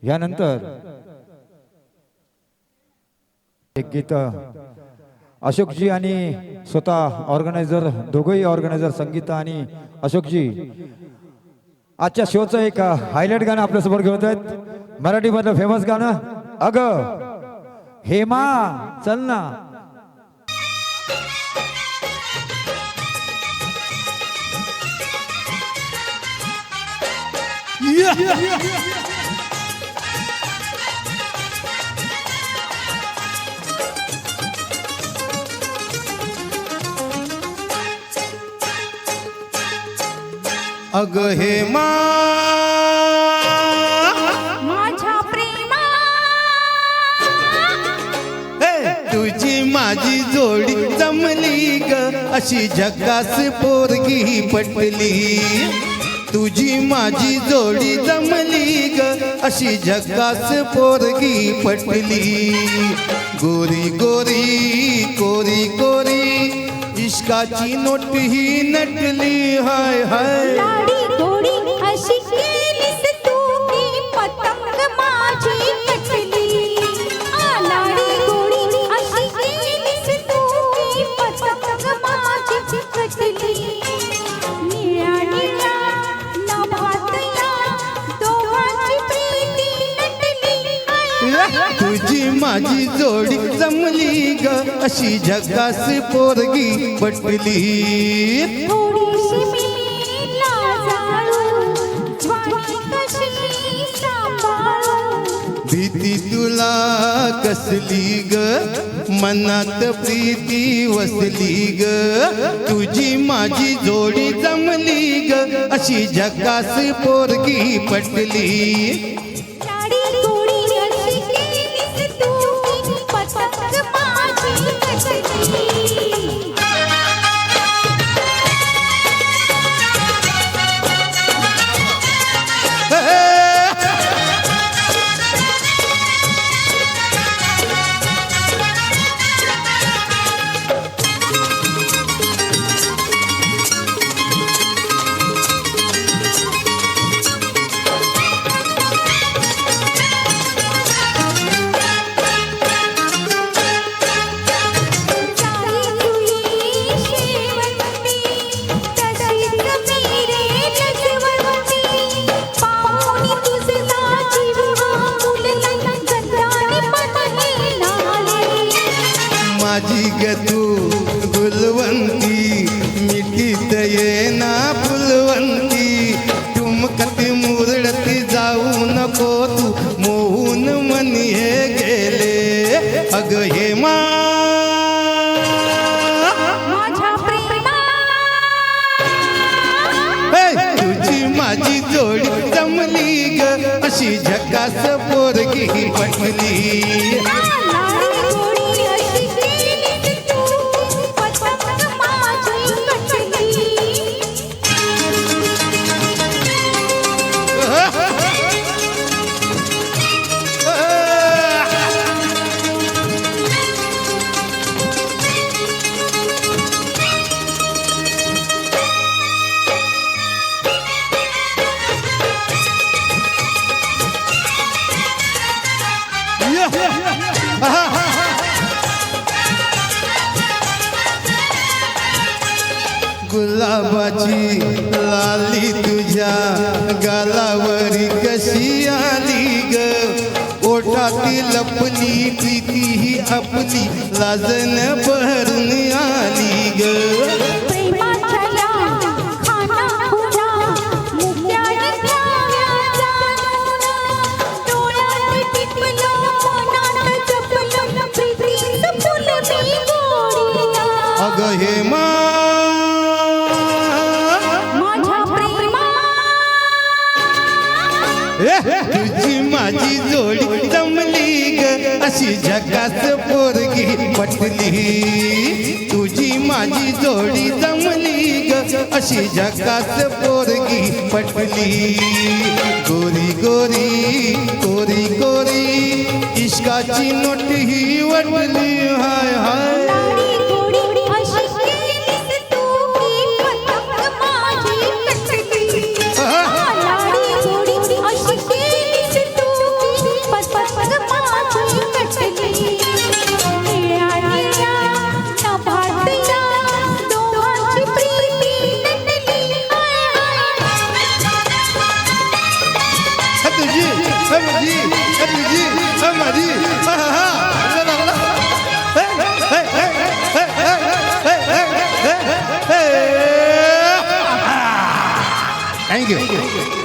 यानंतर एक गीत अशोकजी आणि स्वतः ऑर्गनायझर, दोघंही ऑर्गनायझर संगीता आणि अशोकजी आजच्या शोचं एक हायलाइट गाणं आपल्यासमोर घेत आहेत. मराठीमधलं फेमस गाणं अग हेमा चल ना. अग हेमा माझ्या प्रेमा तुझी माझी जोडी जमली ग, अशी झकास पोरगी पटली. तुझी माझी जोडी जमली ग, अशी झकास पोरगी पटली. गोरी गोरी कोरी कोरी इश्काची नोट ही नटली. हाय हाय लाडी गोडी अशी केलीस तू की पतंग माझी कटली. लाडी गोडी अशी केलीस तू की पतंग माझी कटली. निळ्या निळ्या नभातया दोघांची प्रीती नटली. तुझी माझी जोडी जमली ग, अशी झकास पोरगी पटली. थोडीशी मी लाजाळू स्वामी कशी सांभाळू. भीती तुला कसली ग, मनात प्रीती वसली ग. तुझी माझी जोडी जमली ग, अशी झकास पोरगी पटली. लाडी गोडी अशी केलीस तू की पतंग माझी कटली. जाई तुई शेवंती तशीच मी रे नजवंती. पाहुणी तुझा जीव फुलला गंधाने पतले लाले. माझी ग तू गुलवंती, मिठीत येना फुलवंती. ठुमकती मुरडती जाऊ नको तू, मोहून मन हे गेले. अग हेमा माझ्या प्रेमा तुझी माझी जोडी जमली ग, अशी झकास पोरगी पटली. लाडी गोडी अशी केलीस तू पतंग माझी कटली. गुलाबाची लाली तुझ्या गालावरी कशी आली ग. ओठाती लपली प्रीती ही आपली, लाजन भरून आली ग. प्रेमाच्या या खाना खुला मुक्याने घ्याव्या जाणून. डोळ्यात टिपलं मनात जपलं प्रीतीचं फुल मी गोडीला. अग हेमा माझ्या प्रेमा तुझी माझी जोडी जमली ग, अशी झकास पोरगी पटली. तुझी माझी जोडी जमली ग, अशी झकास पोरगी पटली. गोरी गोरी कोरी कोरी इश्काची नोट ही वटली. हाय हाय लाडी गोडी अशी केलीस तू की पतंग माझी कटली. लाडी गोडी अशी केलीस तू की माझी तुझी माझी थँक्यू